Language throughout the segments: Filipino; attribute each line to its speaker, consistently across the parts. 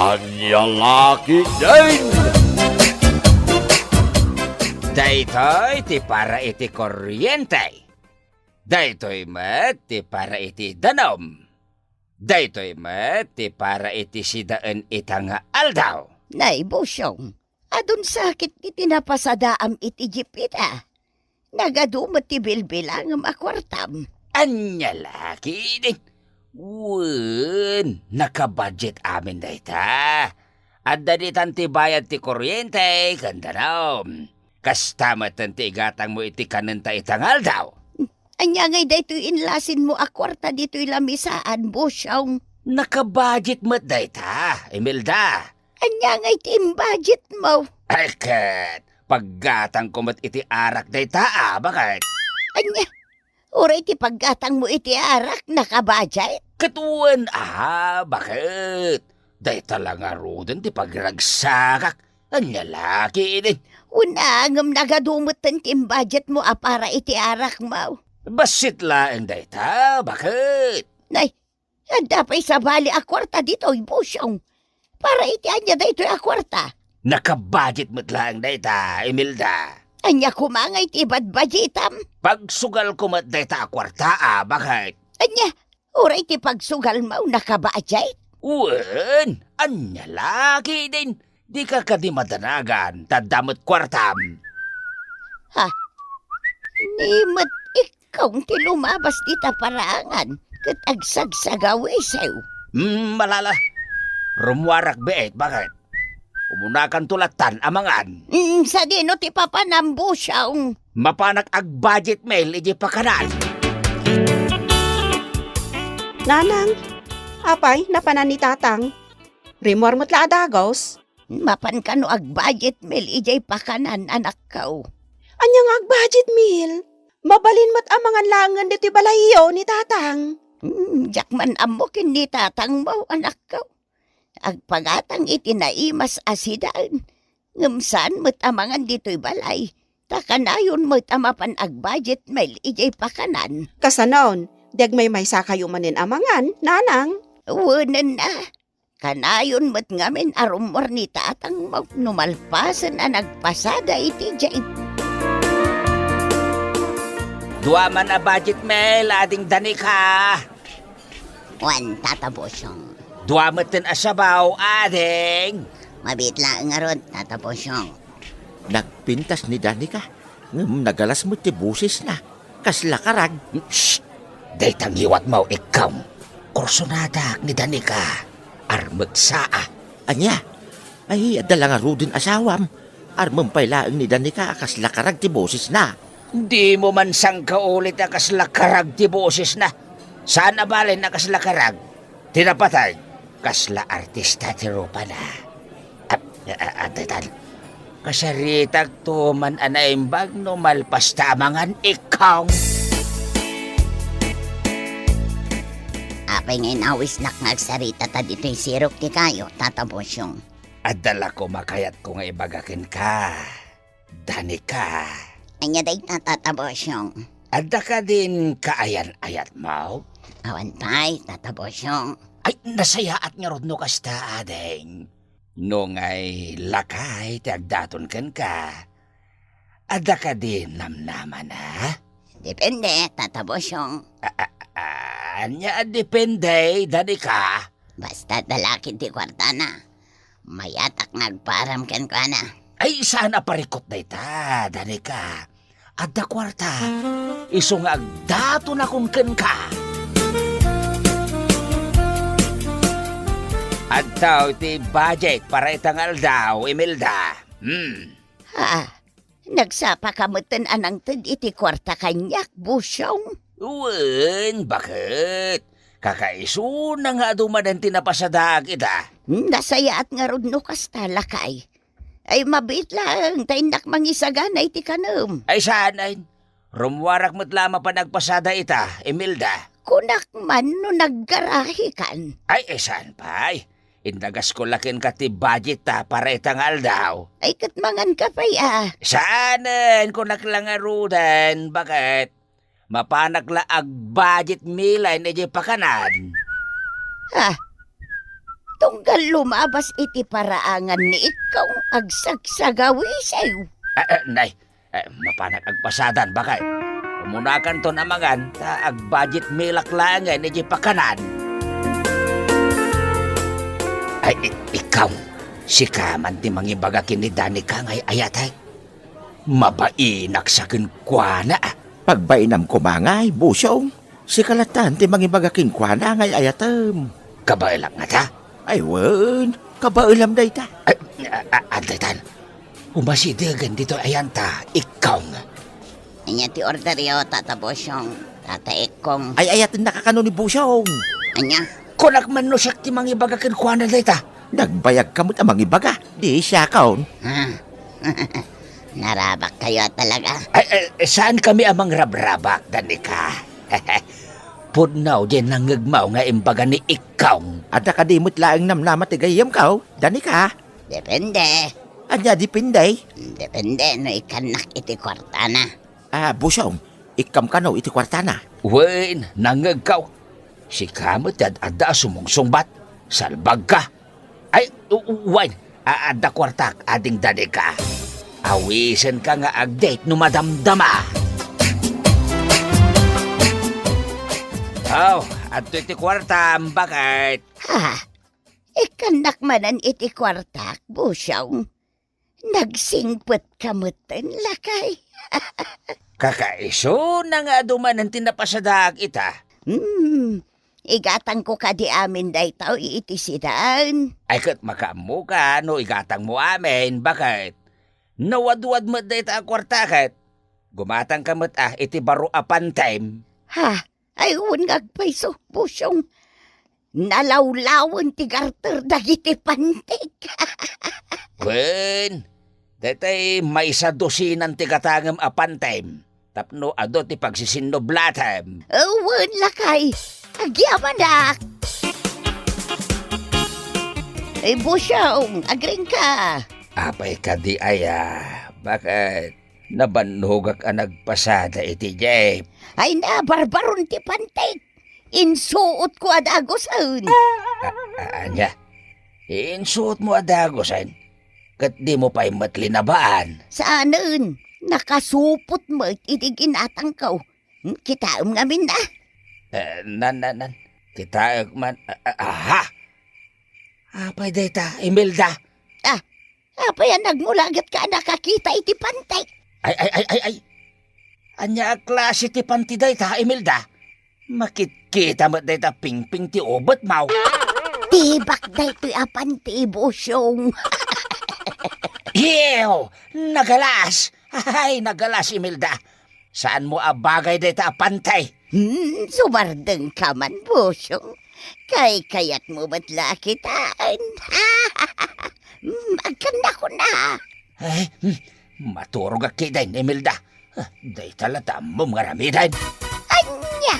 Speaker 1: Anya laki din!
Speaker 2: Daytoy ti para iti kuryente. Daytoy met ti para iti danom. Daytoy met ti para iti sidaan itanga aldaw.
Speaker 3: Nay, Bosyong, adun sakit iti napasadaam iti jipita. Nagadumot ti bilbilang makwartam.
Speaker 2: Anya laki din. Wen, nakabudget amin dayta. At danitan ti bayad ti kuryente, kandanom. Kastamatan ti igatang mo iti kanenta itangal daw.
Speaker 3: Anya ngay daytoy inlasin mo akwarta dito'y lamisaan, Bosyong.
Speaker 2: Nakabudget mo't dayta, Imelda.
Speaker 3: Anya ngay team budget mo.
Speaker 2: Ay kat, paggatang ko mo't iti arak dayta bakit?
Speaker 3: Anya, oray ti paggatang mo iti arak nakabudget.
Speaker 2: Katuan bakit? Dayta lang arudan ti pagragsakak. Anya laki din.
Speaker 3: Unangam nagadumutan team budget mo para iti arak mo.
Speaker 2: Basit laeng dayta, bakit?
Speaker 3: Nay, dapay sa bali akwarta dito'y Bosyong. Para iti anya dayto'y akwarta.
Speaker 2: Nakabudget mo't laeng dayta, Imelda.
Speaker 3: Anya kumangay ti badbajitam.
Speaker 2: Pagsugal ko mo't dayta akwarta bakit?
Speaker 3: Anya, oray ti pagsugal mo nakabudget.
Speaker 2: Wen, anya laki din. Di ka kadimadanagan, tadamot kwartam.
Speaker 3: Nimat ikaw ti lumabas di taparangan. Kat agsagsagawi sa'yo.
Speaker 2: Malala. Rumwarak beet, bakit? Umunakan tulatan amangan.
Speaker 3: Sa dino ti papanambo siyang.
Speaker 2: Mapanak ag budget mail, iji pakanan.
Speaker 4: Nanang, apay, napanan ni tatang. Rimor mo't la adagos.
Speaker 3: Mapan ka no ag budget mil ijay pakanan anak ko.
Speaker 4: Anyang ag budget meal. Mabalin mo't amangan langan dito balayo ni tatang.
Speaker 3: Jakman amokin ni tatang mo anak ko. Agpagatang itinaimas asidan. Ngamsan mo't amangan dito'y balay. Takanayon mo't amapan ag budget mil ijay pakanan.
Speaker 4: Kasanon, deg may kayo manin amangan, nanang.
Speaker 3: Uwanan na. Kanayon mo't ngamin arumor ni tatang mo numalpasan na nagpasada iti jay.
Speaker 2: Dua man a budget mail, ading dani ka.
Speaker 3: Wan tata Bosyong.
Speaker 2: Dua matin asabaw, ading.
Speaker 3: Mabitla nga ron tata Bosyong.
Speaker 5: Nagpintas ni Danica. Nagalas mo ti busis na. Kaslakarag.
Speaker 2: Shh! Daytang liwat mo ikaw. Kursunadak ni Danica. Armagsaa.
Speaker 5: Anya? Ay, adala nga ro din asawam. Armampaylaang ni Danica kaslakarag ti busis na.
Speaker 2: Di mo man sang kaulit na kaslakarag ti boses na. Saan nabalin na kaslakarag? Tinapatay. Kasla artista ti rupa na. Atay kasaritag to man anaimbag no malpas tamangan ikaw.
Speaker 3: Apay ngayon awis nagsarita ta dito'y sirok ti kayo tata Bosyong.
Speaker 2: Adala ko makayat ko nga ibagakin ka. Danica.
Speaker 3: Anya day tata Bosyong.
Speaker 2: Adda ka din kaayan-ayat mo?
Speaker 3: Awan pa'y tata Bosyong.
Speaker 2: Ay, nasayaat nga rod no kasta, adeng. No ngay lakay, tiagdaton kan ka. Adda ka din namnaman, ha?
Speaker 3: Depende, tata Bosyong.
Speaker 2: Anya depende, Danica.
Speaker 3: Basta dalakin ti kwarta na. Mayatak nagparam ken ka na.
Speaker 2: Ay, sana parikot na ita, Danica. Adda kwarta. Iso nga agdato na kung ken ka. Adtaw ti budget para itangal daw, Imelda.
Speaker 3: Nagsapa kamutan anang tad iti kwarta kanyak, Bosyong.
Speaker 2: Uwan, bakit? Kakaiso na nga dumadan tinapasadag ita.
Speaker 3: Nasayaat nga rod no kasta lakay. Ay mabit lang, tainak mangisagana iti kanam.
Speaker 2: Ay sanay. Rumwarak mo't lama pa nagpasada ita, Imelda.
Speaker 3: Kunak man no naggarahi kan.
Speaker 2: Ay, saan pa? Indagas ko lakin ka ti budget ta para itangal daw.
Speaker 3: Ay katmangan ka pa
Speaker 2: Saanan ko naklangarudan, bakit? Mapanakla ag budget milay na di pakanan.
Speaker 3: Tunggal lumabas iti paraangan ni ikaw agsagsagawi sa'yo.
Speaker 2: Nay, mapanag agpasadan bakay. Umunakan to namangan, ta ag-budget milak langan ni pakanan. Ay, ikaw, si kaman ti mangibagakin ni Danica ngay ayatay. Mabainak sa kinkwana.
Speaker 5: Pagbainam ko mangay, Busyong. Si kalatan ti mangibagakin kwa na ngay ayatem.
Speaker 2: Kabailak nga ta?
Speaker 5: Ay, wen. Kabailam day ta.
Speaker 2: Ay, adlatan. Umasidagan dito ayanta, ikaw nga.
Speaker 3: Anya ti order yo, Tata Bosyong. Tata Ekong.
Speaker 5: Ay, ayatin nakakano ni Busyong.
Speaker 3: Anya?
Speaker 2: Kunak man no siya ti mangibagakin kwa na dita.
Speaker 5: Nagbayag kamot ang mangibaga. Di siya kaon.
Speaker 3: Narabak kayo talaga.
Speaker 2: Ay, saan kami amang rabrabak, Danica? Pudnaw din nangagmaw nga imbaga ni ikaw.
Speaker 5: At nakadimot laang namnamat tigayam ka, Danica.
Speaker 3: Depende.
Speaker 5: Anya dipinday.
Speaker 3: Depende no ikanak iti kwarta na.
Speaker 5: Busyong, ikam ka no iti kwartana.
Speaker 2: Wen, nangagkaw. Si kamot ada sumungsungbat. Salbag ka. Ay, wen, ada kwartak ading Danica. Awisan ka nga ag-date no madamdama. Ato iti kwarta, bakit?
Speaker 3: Ha? Ikanak manan iti kwartak, Busyong. Nagsingpot kamutan lakay.
Speaker 2: Kakaiso na nga duman ang tinapasadag ita.
Speaker 3: Igatang ko ka di amin day tao iti sidaan.
Speaker 2: Ay kat makamu ka, no igatang mo amin, bakit? Nawad-wad mo day ta kwarta kat. Gumatang ka mo't iti baro apan time.
Speaker 3: Ha? Ay ngagpaiso, Busyong. Nalawlawan ti garter dagiti pantik.
Speaker 2: Wen, datay may sa dosinan ti katangam apan time. Tapno ado ti pagsisinoblatam.
Speaker 3: Wen lakay. Agyamanak. Ay Busyong, agring ka.
Speaker 2: Apay ka di aya, bakit? Nabanhugak ang nagpasada iti Jeep.
Speaker 3: Ay na, barbaron ti pantik. Insuot ko adagosan.
Speaker 2: Anya, insuot mo adagosan. Kat di mo pa'y matlinabaan.
Speaker 3: Saanan? Nakasupot mo iti ginatang ko. Kitaom namin na.
Speaker 2: Nan. Kita man. Aha! Apay data, Imelda.
Speaker 3: Apay nagmulagat ka nakakita iti pantik.
Speaker 2: Ay. Anya klase ti panti data, Imelda. Makikita mo data ping-ping ti obot mau.
Speaker 3: Tibak dayto apanti, Busyong.
Speaker 2: Yew! Nagalas! Ay, nagalas, Imelda. Saan mo abagay data apantay?
Speaker 3: Sumardeng ka man, Busyong. Kayat mo ba't lakitaan? Magkanda ko na.
Speaker 2: Ay, maturog ak kiday, Imelda. Day talata mo mga ramidan.
Speaker 3: Anya!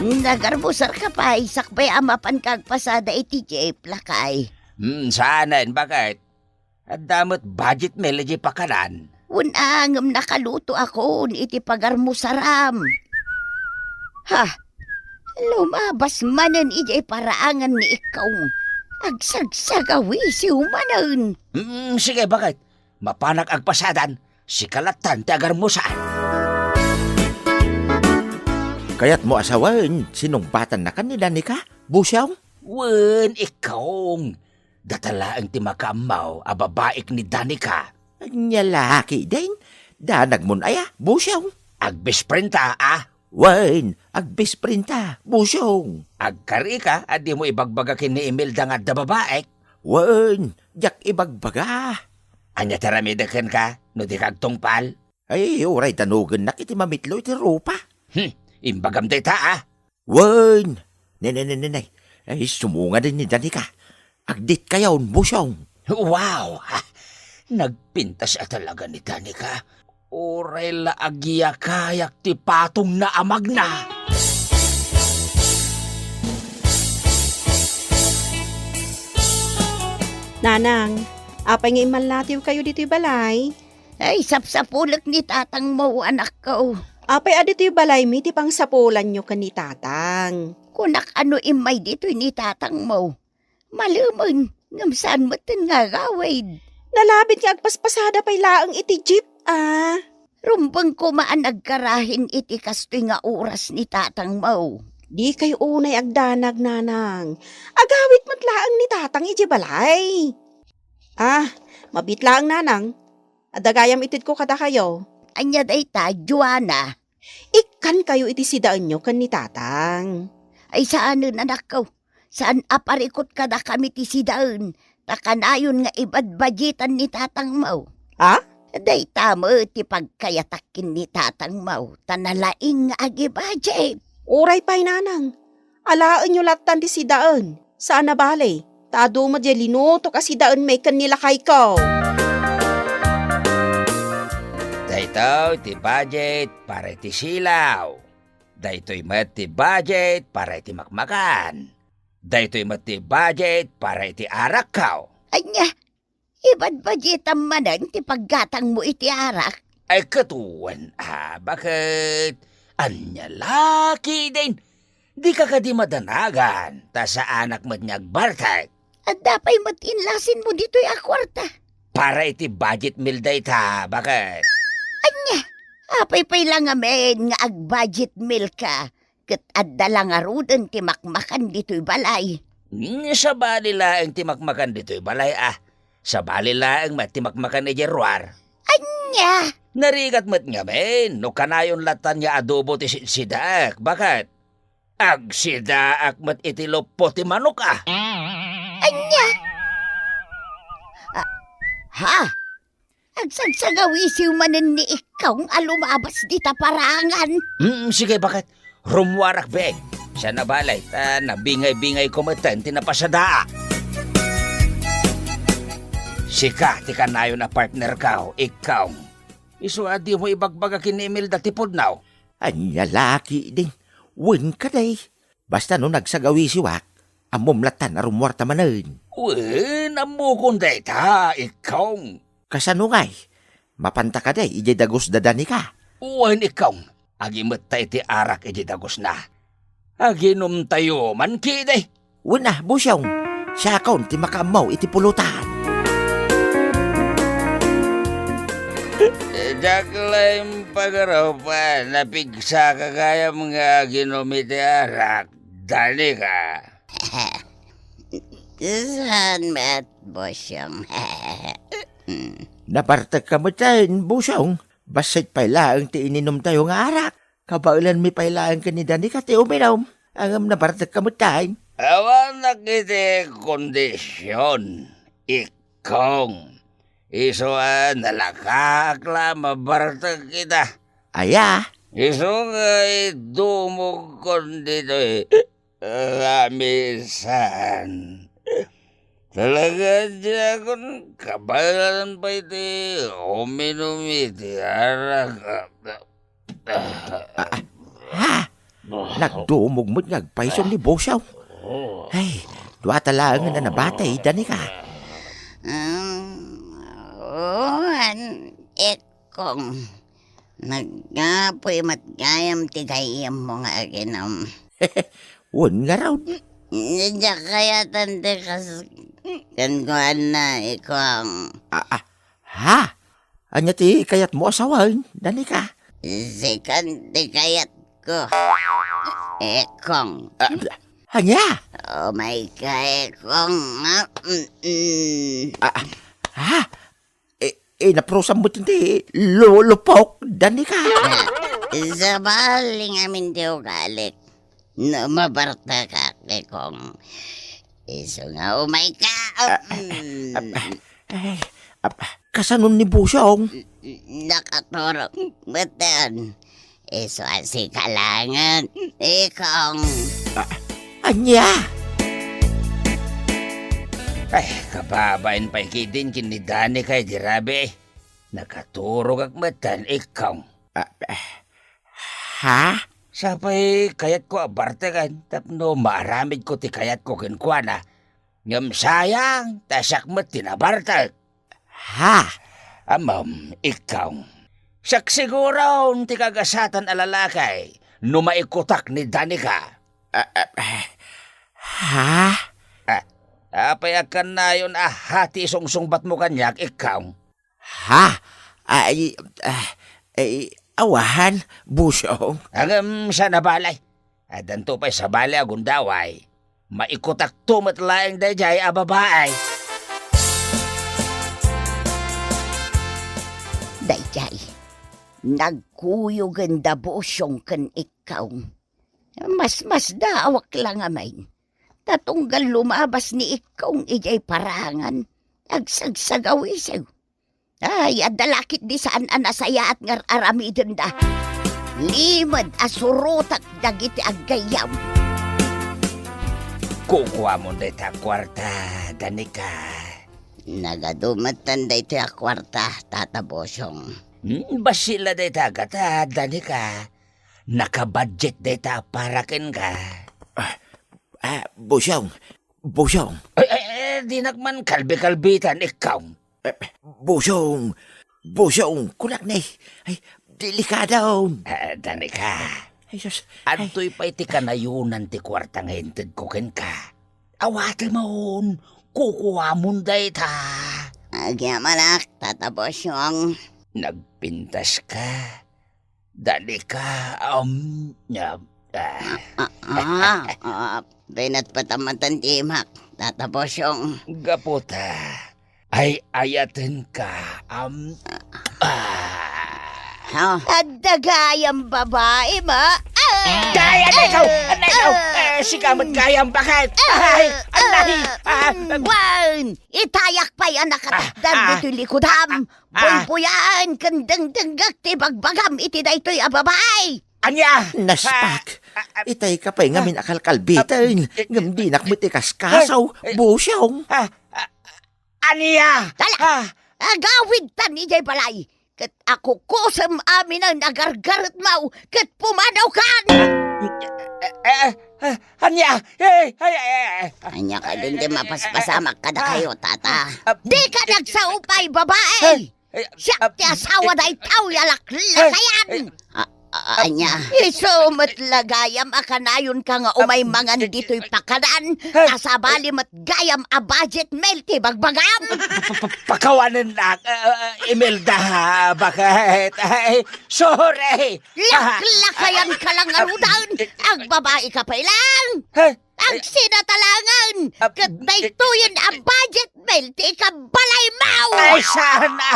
Speaker 3: Nagarbusar ka pa, isakbay amapan kagpasada iti Jeep lakay.
Speaker 2: Saanan, bakit? At damot budget melody pakanan.
Speaker 3: Unangam nakaluto ako iti pagarmusaram. Ha? Lumabas manan ijay paraangan ni ikaw. Agsagsagawi si humanan.
Speaker 2: Sige, bakit? Mapanak agpasadan, si kalatan ti agar mo saan.
Speaker 5: Kaya't mo asawan, sinumbatan na kanila ni ka, Busyong?
Speaker 2: Wen, ikawng. Datala ang timakamaw, ababaik ni Danica.
Speaker 5: Anya laki din. Danag mo na ya, Busyong.
Speaker 2: Agbesprinta,
Speaker 5: Wen, agbisprinta, Busyong.
Speaker 2: Agkari ka, adi mo ibagbagakin ni Imelda nga da babaek.
Speaker 5: Wen, jak ibagbaga.
Speaker 2: Anya taramidakan ka, no di kagtungpal.
Speaker 5: Ay, oray tanugan na kiti mamitlo iti rupa.
Speaker 2: Imbagam data,
Speaker 5: Wen, nenay. Ay, sumunga din ni Danica. Agdit kayaon, Busyong.
Speaker 2: Wow! Nagpintas talaga ni Danica. Oray la agya kayak ti patong na amag na.
Speaker 4: Nanang, apay nga imalatiw kayo dito'y balay.
Speaker 3: Ay, sapsapulak ni tatang mo, anak ko.
Speaker 4: Apay adito yung balay mi, ti pang sapulan nyo ka ni tatang.
Speaker 3: Kunak ano imay dito ni tatang mo. Maluman, ngam saan mo nga gawid.
Speaker 4: Nalabit nga agpaspasada pa'y laang iti jeep,
Speaker 3: Rumbang kumaan nagkarahin iti kastoy nga oras ni tatang mo.
Speaker 4: Di kayo unay agdanag, nanang. Agawit mo't laang ni tatang iti balay. Mabit laang, nanang. Adagayam itid ko kada kayo.
Speaker 3: Anya day ta, Joanna.
Speaker 4: Ikan kayo iti sidaan nyo kan ni tatang.
Speaker 3: Ay saan anak ko? Saan aparikot kada kami ti sidaan? Takanayon nga ibadbajitan ni tatang mo. Day tamo ti pagkayatakin ni tatang mo. Tanalaing nga agi-budget.
Speaker 4: Uray pa'y, nanang. Alaan nyo latan ti sidaan. Saan na balay? Tado mo dyan linuto ka sidaan may kanila kay ko.
Speaker 2: Daytoy ti budget para iti silaw. Daytoy met ti budget para iti makmakan. Daytoy met ti budget para iti arak kaw.
Speaker 3: Anya, ibadbajitan manan ti paggatang mo iti arak.
Speaker 2: Ay katuwan, bakit? Anya laki din. Di ka kadi madanagan, ta sa anak mo't nyagbartay.
Speaker 3: At dapay matinlasin mo dito'y akwarta.
Speaker 2: Para iti budget meal dayta, bakit?
Speaker 3: Anya, apay-pay lang amen nga ag-budget meal ka. Kat adda lang arudan ti makmakan dito'y balay.
Speaker 2: Sa bali laeng ti makmakan dito'y balay Sa bali laeng mat ti makmakan iti ruar.
Speaker 3: Anya,
Speaker 2: Narigat mat nga men, no kanayon latan niya adobo ti sidaak, bakit? Ag sidaak mat iti lopo ti manok
Speaker 3: anya. Ha? Agsagsagawisiw manen ni ikaw ang alumabas di taparangan.
Speaker 2: Sige, bakit? Rumwarak beg. Siya nabalay, nabingay-bingay kumatan, tinapasada. Sika, ti kanayon na partner ka, ikaw. Iso adi mo ibagbaga kinimil dati podnaw.
Speaker 5: Anya laki din. Win ka day. Basta no nagsagawi siwak, amomlatan na rumwarta manen.
Speaker 2: Wen, amukon dayta, ikaw.
Speaker 5: Kasano ngay? Mapanta ka day, ijay dagos dadani ka.
Speaker 2: Wen, ikaw. Agimot tayo ti arak iti dagos na. Aginom tayo man kiday.
Speaker 5: Win na, busyong. Siya kaon ti makamaw iti pulutan.
Speaker 2: Daklaim pagarapan, napigsa ka kaya mga ginom iti arak. Dali ka.
Speaker 3: Saan mat, bosyong?
Speaker 5: Napartag ka mo tayo, busyong. Basit pailaang ti ininom tayo nga arak. Kabailan mi pailaang kanidani ka ti uminom. Ang napartag ka mo tayo.
Speaker 2: Awan na kiti kondisyon. Ikong. Iso nalakakla mabartag kita.
Speaker 5: Aya,
Speaker 2: Iso nga dumog kon dito Kamisan. Talaga dyan akong kabalan pa iti uminom iti arak.
Speaker 5: nagdumog mo't ngagpaisom ni Bosyaw. Ay, dua talangan na nabatay, dani ka.
Speaker 3: Ekong. Nagapoy matgayam tigayam mo nga aginam.
Speaker 5: Wan nga raw.
Speaker 3: Nadya kaya tante kas kankuhan na ikong.
Speaker 5: Ha? Anya ti kayat mo asawan, dani ka.
Speaker 3: Sikan tigayat ko. Ekong.
Speaker 5: Anya?
Speaker 3: Oh my God, Ekong.
Speaker 5: Ha? Naprosan mo tinti, lulupok, dani ka.
Speaker 3: Sa baling amin di ugalik. No, mabarta ka, Ekong. Iso nga, oh my God.
Speaker 5: Kasanon ni Busyong?
Speaker 3: Nakaturok. Batan. Iso asi kalangan. Ekong.
Speaker 5: Anya?
Speaker 2: Ay, kababain pa ikidin kinidani kay dirabe. Nakaturog ak matan ikaw.
Speaker 5: Ha?
Speaker 2: Sapay kayat ko abarte kan, tapno maaramid ko ti kayat ko kinkwana. Ngam sayang, tasak mo tinabartag.
Speaker 5: Ha?
Speaker 2: Amam, ikaw. Siyak siguro ti kagasatan alalakay no maikutak ni Danica.
Speaker 5: Ha?
Speaker 2: Apayakan na yun hati sungsungbat mo kanyak ikaw.
Speaker 5: Ha? Awahan, Busyong.
Speaker 2: Hanggang sa nabalay. Danto pa'y sa balay agundaway. Maikutak tumat laing dayjay a babae.
Speaker 3: Dayjay, nagkuyog ang dabosyong kan ikaw. Mas daawak lang amay. Tatunggal lumabas ni ikong ijay parangan. Agsagsagaw isaw. Ay, adalakit di saan anasaya at ngar aramidin da. Limad asurutak dagiti aggayam.
Speaker 2: Kukuha mo na ita kwarta, Danica.
Speaker 3: Nagadumatan da ito kwarta, Tata Bosyong.
Speaker 2: Basila da ita gata, Danica. Nakabudget da ita para ken ka.
Speaker 5: Busyong.
Speaker 2: Di nagman kalbi-kalbitan ikaw.
Speaker 5: Busyong, kunak na ay, delikadaon.
Speaker 2: Danica,
Speaker 5: Ay, sus.
Speaker 2: antoy pa iti kanayunan ti kwartang hinted ko ken ka. Awati maon, kukuha mo da ita.
Speaker 3: Agyamanak, Tata Bosyong.
Speaker 2: Nagpintas ka. Danica,
Speaker 3: Pinat patamatan timak, Tata Bosyong.
Speaker 2: Gaputa, ay ayatin ka.
Speaker 3: Adagayang babae, ma.
Speaker 2: Daya na ikaw! Sikamot kayang bakit?
Speaker 3: Wan! Itayak pa yan nakatakdan dito likudam. Bulbuyan, kandang-danggak, tibagbagam, iti na ito'y ababay.
Speaker 2: Anya!
Speaker 5: Naspak. Itay ka pa'y ngamin akalkalbitan. Ngam di nakmiti kaskasaw, Busyong.
Speaker 2: Anya!
Speaker 3: Dala! Agawid tan ni Jay Balay. Kat ako kusam amin ang nagargarat mau. Kat pumanaw kan!
Speaker 2: Anya!
Speaker 3: Anya ka din di mapaspasamak ka na kayo, Tata. Di ka nagsaupay, babae! Siya ti asawa na itaw yalaklakayan! Anya, isumat lagayam akanayon ka nga umay mangan dito'y pakanan, kasabali mat gayam a budget melty bagbagam.
Speaker 2: Pakawanan na, Imelda, bakit? Sorry!
Speaker 3: Laklakayan ka lang arudan, ang babae ka pa lang. Ang sinatalangan, katay tuyin a budget melty ka balay mau.
Speaker 2: Ay, sana!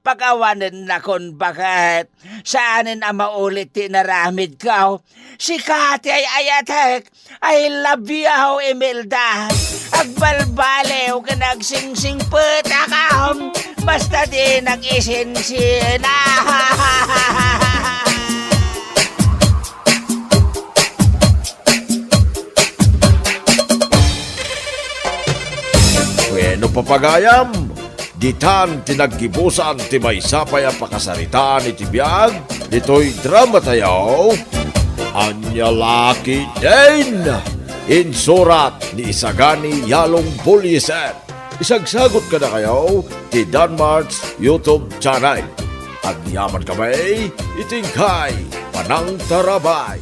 Speaker 2: Pakawanan na kon bakit? Saanin ang maulit tinaramid ka? Si Kati ay ayatek. I love you, Imelda. Agbalbalew ka nagsingsing puta ka. Basta di nag-isinsin.
Speaker 1: Bueno papagayam, ditan tinaggibusan ti may sapay ang pakasaritaan iti biyag, dito'y drama tayo, Anya Laki din! Insurat ni Isagani Yalong Buliser. Isagsagot ka na kayo ti Danmar's YouTube channel. At yaman kamay, itingkay, Panang Tarabay.